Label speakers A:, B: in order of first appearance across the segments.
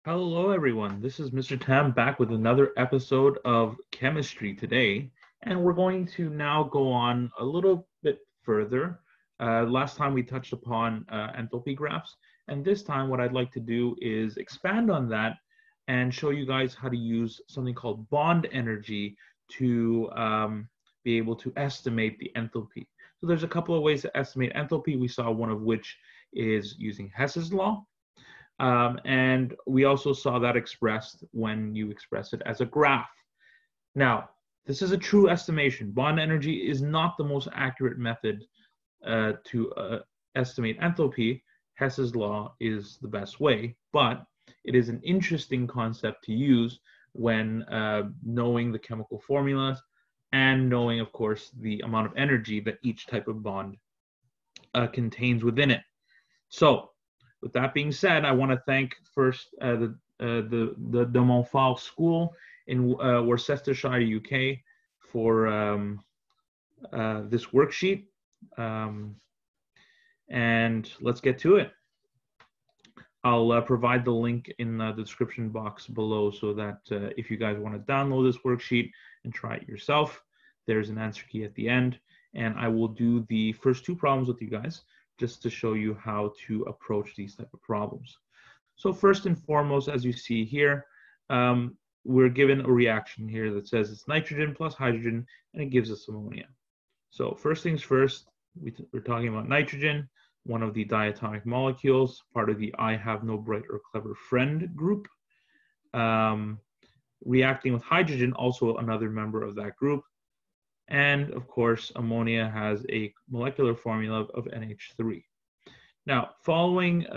A: Hello, everyone. This is Mr. Tam back with another episode of Chemistry today. And we're going to now go on a little bit further. Last time we touched upon enthalpy graphs. And this time, what I'd like to do is expand on that and show you guys how to use something called bond energy to be able to estimate the enthalpy. So there's a couple of ways to estimate enthalpy. We saw one of which is using Hess's law. And we also saw that expressed when you express it as a graph. Now, this is a true estimation. Bond energy is not the most accurate method to estimate enthalpy. Hess's law is the best way, but it is an interesting concept to use when knowing the chemical formulas and knowing, of course, the amount of energy that each type of bond contains within it. So, with that being said, I want to thank first the De Montfort School in Worcestershire, UK, for this worksheet. And let's get to it. I'll provide the link in the description box below so that if you guys want to download this worksheet and try it yourself, there's an answer key at the end. And I will do the first two problems with you guys just to show you how to approach these type of problems. So first and foremost, as you see here, we're given a reaction here that says it's nitrogen plus hydrogen, and it gives us ammonia. So first things first, we're talking about nitrogen, one of the diatomic molecules, part of the I have no bright or clever friend group. Reacting with hydrogen, also another member of that group. And of course, ammonia has a molecular formula of NH3. Now, following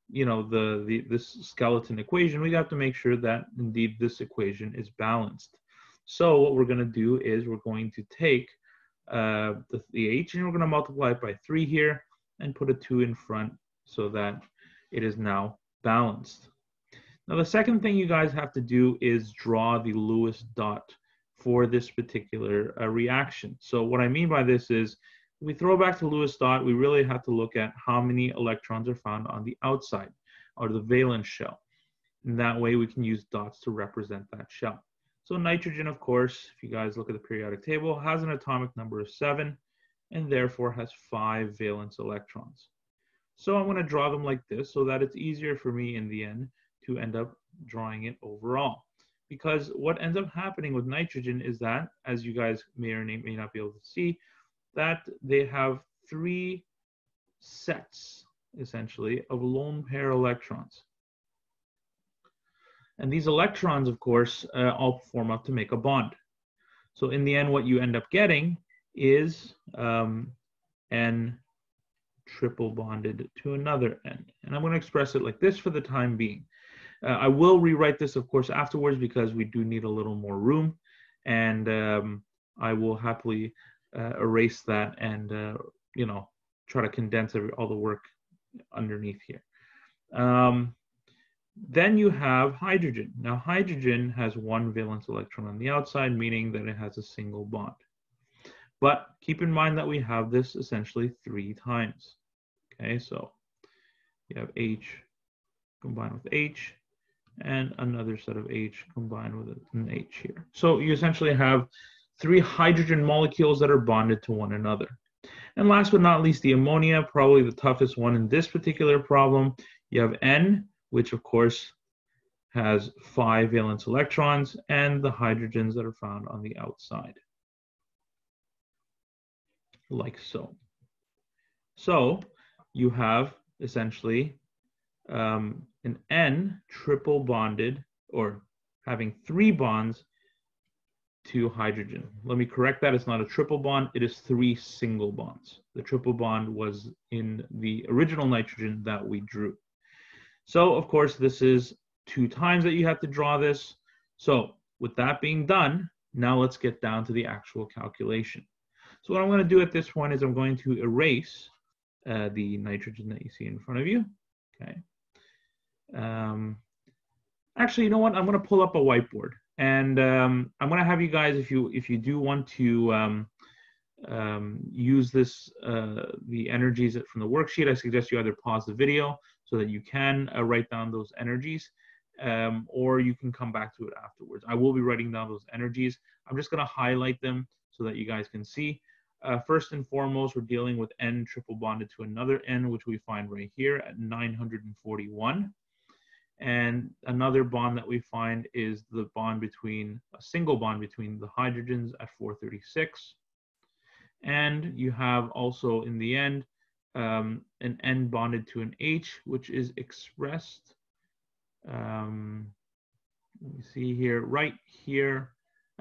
A: this skeleton equation, we have to make sure that indeed this equation is balanced. So what we're going to do is we're going to take the H and we're going to multiply it by 3 here and put a 2 in front so that it is now balanced. Now, the second thing you guys have to do is draw the Lewis dot for this particular reaction. So what I mean by this is, if we throw back to Lewis dot, we really have to look at how many electrons are found on the outside, or the valence shell. And that way we can use dots to represent that shell. So nitrogen, of course, if you guys look at the periodic table, has an atomic number of 7, and therefore has 5 valence electrons. So I'm going to draw them like this so that it's easier for me in the end to end up drawing it overall. Because what ends up happening with nitrogen is that, as you guys may or may not be able to see, that they have 3 sets, essentially, of lone pair electrons. And these electrons, of course, all form up to make a bond. So in the end, what you end up getting is N triple bonded to another N. And I'm going to express it like this for the time being. I will rewrite this, of course, afterwards because we do need a little more room. And I will happily erase that and, try to condense all the work underneath here. Then you have hydrogen. Now, hydrogen has 1 valence electron on the outside, meaning that it has a single bond. But keep in mind that we have this essentially 3 times. Okay, so you have H combined with H, and another set of H combined with an H here. So you essentially have 3 hydrogen molecules that are bonded to one another. And last but not least, the ammonia, probably the toughest one in this particular problem. You have N, which of course has 5 valence electrons, and the hydrogens that are found on the outside, like so. So you have essentially an N triple bonded, or having 3 bonds to hydrogen. Let me correct that. It's not a triple bond. It is 3 single bonds. The triple bond was in the original nitrogen that we drew. So, of course, this is 2 times that you have to draw this. So with that being done, now let's get down to the actual calculation. So what I'm going to do at this point is I'm going to erase the nitrogen that you see in front of you. Okay. Actually, you know what? I'm going to pull up a whiteboard, and I'm going to have you guys, if you do want to use this the energies from the worksheet, I suggest you either pause the video so that you can write down those energies, or you can come back to it afterwards. I will be writing down those energies. I'm just going to highlight them so that you guys can see. First and foremost, we're dealing with N triple bonded to another N, which we find right here at 941. And another bond that we find is the bond between, a single bond between the hydrogens at 436. And you have also in the end, an N bonded to an H, which is expressed, let me see here, right here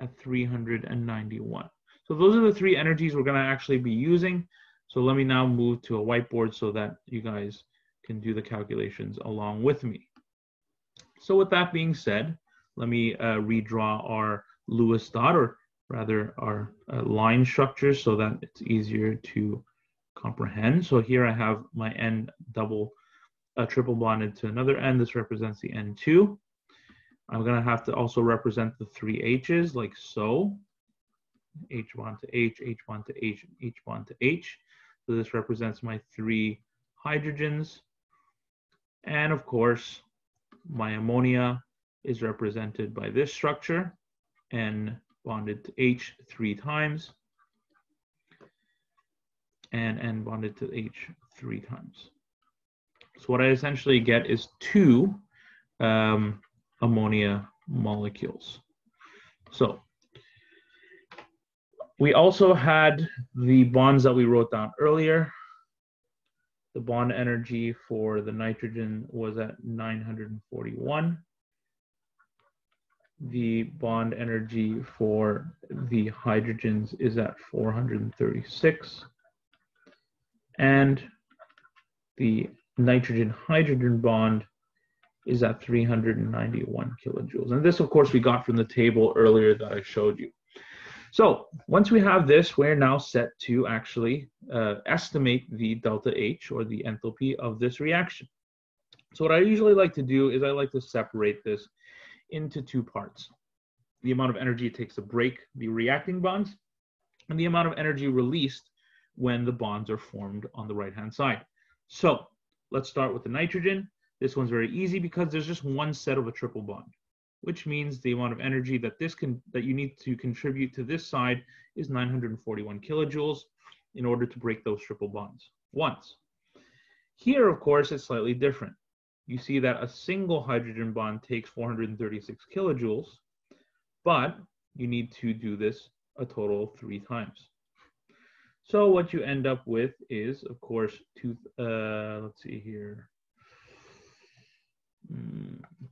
A: at 391. So those are the three energies we're going to actually be using. So let me now move to a whiteboard so that you guys can do the calculations along with me. So with that being said, let me redraw our Lewis dot, or rather our line structure, so that it's easier to comprehend. So here I have my N triple bonded to another N. This represents the N2. I'm going to have to also represent the three H's like so. H bond to H, H bond to H, H bond to H. So this represents my three hydrogens. And of course, my ammonia is represented by this structure, N bonded to H 3 times, and N bonded to H 3 times. So what I essentially get is two ammonia molecules. So we also had the bonds that we wrote down earlier. The bond energy for the nitrogen was at 941. The bond energy for the hydrogens is at 436. And the nitrogen-hydrogen bond is at 391 kilojoules. And this, of course, we got from the table earlier that I showed you. So once we have this, we're now set to actually estimate the delta H, or the enthalpy of this reaction. So what I usually like to do is I like to separate this into two parts: the amount of energy it takes to break the reacting bonds, and the amount of energy released when the bonds are formed on the right-hand side. So let's start with the nitrogen. This one's very easy because there's just one set of a triple bond, which means the amount of energy that you need to contribute to this side is 941 kilojoules in order to break those triple bonds once. Here, of course, it's slightly different. You see that a single hydrogen bond takes 436 kilojoules, but you need to do this a total of 3 times. So what you end up with is, of course, let's see here.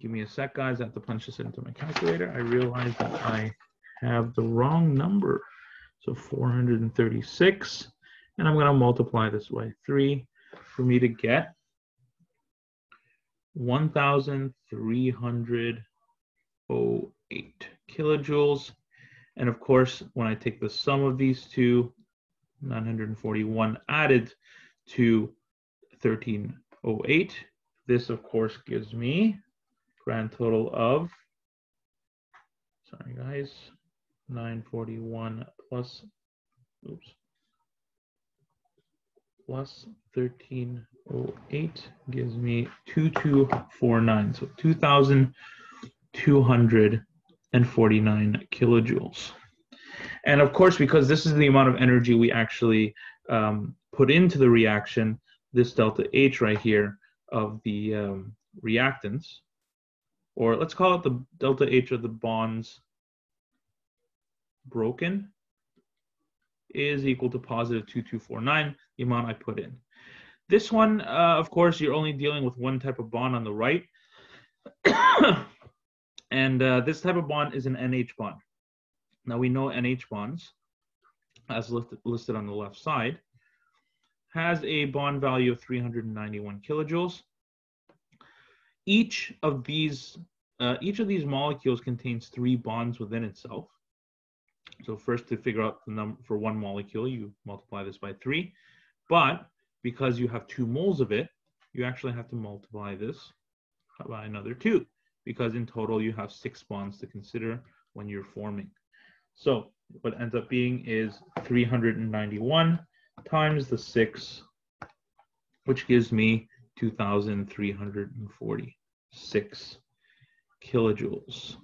A: Give me a sec, guys. I have to punch this into my calculator. I realize that I have the wrong number. So 436, and I'm going to multiply this by 3 for me to get 1,308 kilojoules. And of course, when I take the sum of these two, 941 added to 1,308, this, of course, gives me grand total of, sorry guys, 941 plus 1,308 gives me 2,249, so 2,249 kilojoules. And of course, because this is the amount of energy we actually put into the reaction, this delta H right here of the reactants, or let's call it the delta H of the bonds broken, is equal to positive 2,249, the amount I put in. This one, of course, you're only dealing with one type of bond on the right. And this type of bond is an NH bond. Now we know NH bonds, as listed on the left side, has a bond value of 391 kilojoules. Each of these molecules contains 3 bonds within itself. So first, to figure out the number for one molecule, you multiply this by 3. But because you have 2 moles of it, you actually have to multiply this by another 2, because in total you have 6 bonds to consider when you're forming. So what ends up being is 391 times the 6, which gives me 2,346 kilojoules.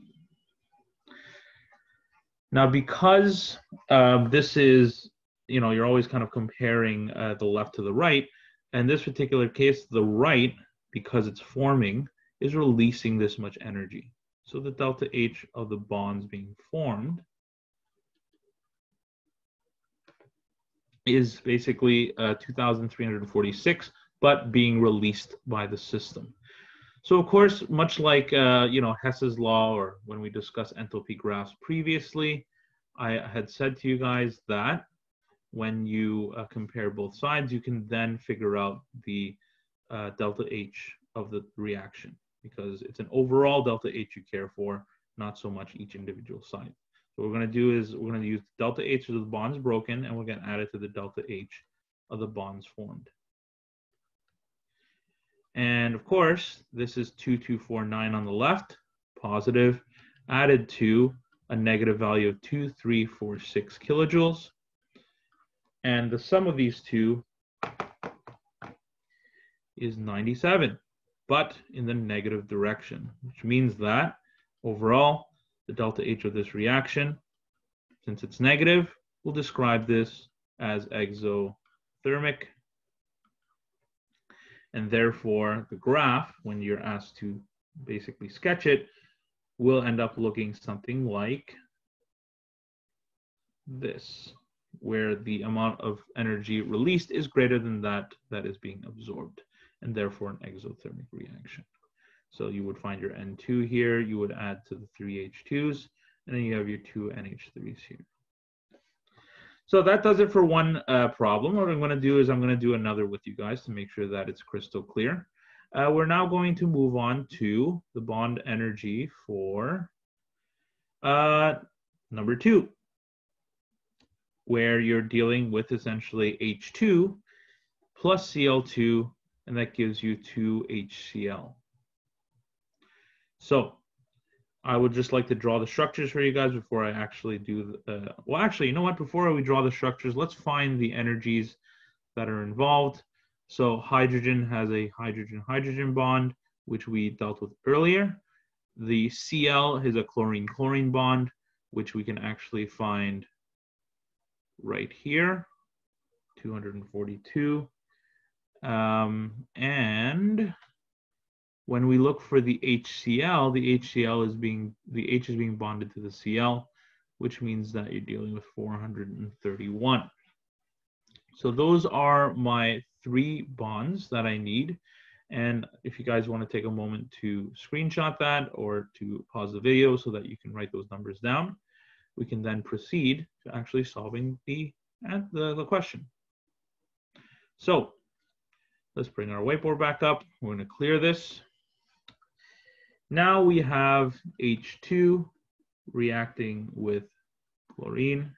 A: Now, because this is, you're always kind of comparing the left to the right. In this particular case, the right, because it's forming, is releasing this much energy. So the delta H of the bonds being formed is basically 2,346, but being released by the system. So of course, much like Hess's law, or when we discussed enthalpy graphs previously, I had said to you guys that when you compare both sides, you can then figure out the delta H of the reaction, because it's an overall delta H you care for, not so much each individual side. So what we're going to do is we're going to use delta H of the bonds broken, and we're going to add it to the delta H of the bonds formed. And of course, this is 2249 on the left, positive, added to a negative value of 2346 kilojoules. And the sum of these two is 97, but in the negative direction, which means that overall, the delta H of this reaction, since it's negative, we'll describe this as exothermic. And therefore, the graph, when you're asked to basically sketch it, will end up looking something like this, where the amount of energy released is greater than that is being absorbed, and therefore an exothermic reaction. So you would find your N2 here, you would add to the 3 H2s, and then you have your 2 NH3s here. So that does it for one problem. What I'm going to do is I'm going to do another with you guys to make sure that it's crystal clear. We're now going to move on to the bond energy for number 2, where you're dealing with essentially H2 plus Cl2, and that gives you 2HCl. So I would just like to draw the structures for you guys before I actually do well, actually, you know what? Before we draw the structures, let's find the energies that are involved. So hydrogen has a hydrogen-hydrogen bond, which we dealt with earlier. The Cl is a chlorine-chlorine bond, which we can actually find right here, 242. And when we look for the HCl, the H is being bonded to the Cl, which means that you're dealing with 431. So those are my 3 bonds that I need. And if you guys want to take a moment to screenshot that or to pause the video so that you can write those numbers down, we can then proceed to actually solving the question. So let's bring our whiteboard back up. We're going to clear this. Now we have H2 reacting with chlorine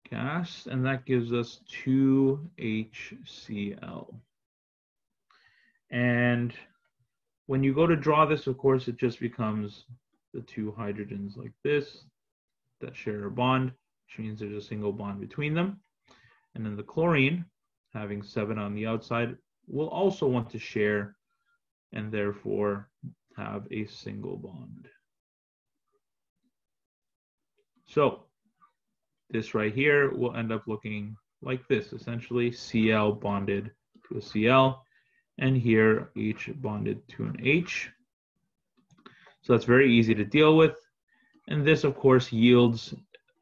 A: gas, and that gives us 2HCl. And when you go to draw this, of course, it just becomes the 2 hydrogens like this that share a bond, which means there's a single bond between them. And then the chlorine, having 7 on the outside, will also want to share and therefore have a single bond. So this right here will end up looking like this, essentially Cl bonded to a Cl, and here H bonded to an H. So that's very easy to deal with. And this, of course, yields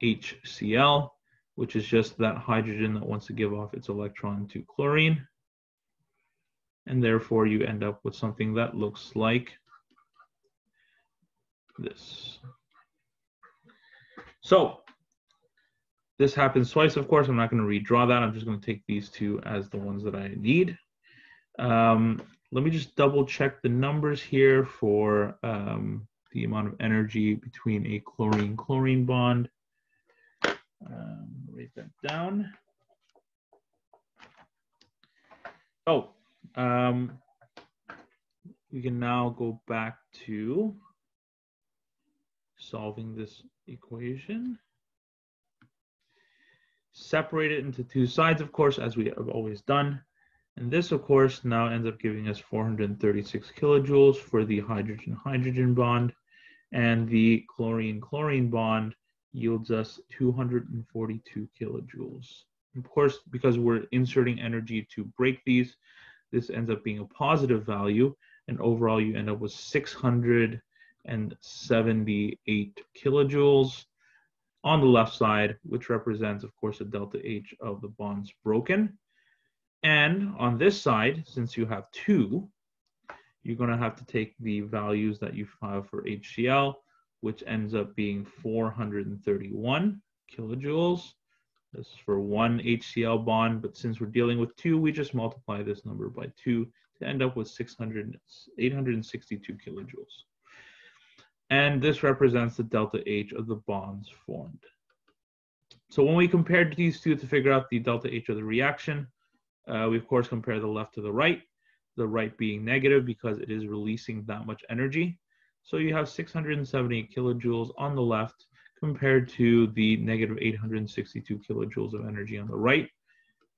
A: HCl, which is just that hydrogen that wants to give off its electron to chlorine. And therefore, you end up with something that looks like this. So this happens twice, of course. I'm not going to redraw that. I'm just going to take these 2 as the ones that I need. Let me just double check the numbers here for the amount of energy between a chlorine-chlorine bond. Write that down. Oh, we can now go back to solving this equation. Separate it into 2 sides, of course, as we have always done. And this, of course, now ends up giving us 436 kilojoules for the hydrogen-hydrogen bond, and the chlorine-chlorine bond yields us 242 kilojoules. Of course, because we're inserting energy to break these, this ends up being a positive value, and overall you end up with 678 kilojoules on the left side, which represents, of course, the delta H of the bonds broken. And on this side, since you have two, you're going to have to take the values that you have for HCl, which ends up being 431 kilojoules. This is for one HCl bond, but since we're dealing with two, we just multiply this number by 2 to end up with 862 kilojoules. And this represents the delta H of the bonds formed. So when we compared these two to figure out the delta H of the reaction, we of course compare the left to the right being negative because it is releasing that much energy. So you have 678 kilojoules on the left compared to the negative 862 kilojoules of energy on the right.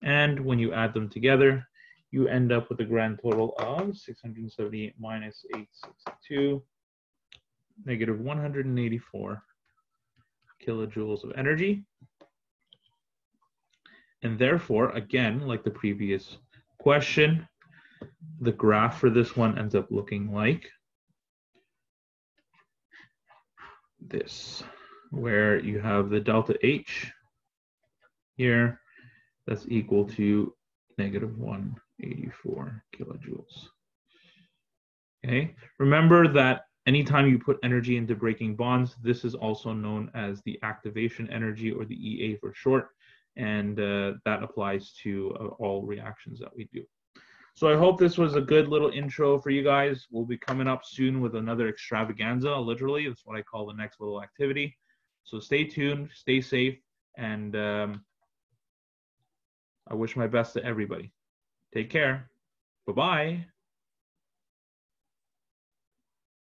A: And when you add them together, you end up with a grand total of 678 minus 862, negative 184 kilojoules of energy. And therefore, again, like the previous question, the graph for this one ends up looking like this, where you have the delta H here, that's equal to negative 184 kilojoules. Okay, remember that anytime you put energy into breaking bonds, this is also known as the activation energy, or the EA for short, and that applies to all reactions that we do. So I hope this was a good little intro for you guys. We'll be coming up soon with another extravaganza, literally. That's what I call the next little activity. So stay tuned, stay safe, and I wish my best to everybody. Take care. Bye-bye.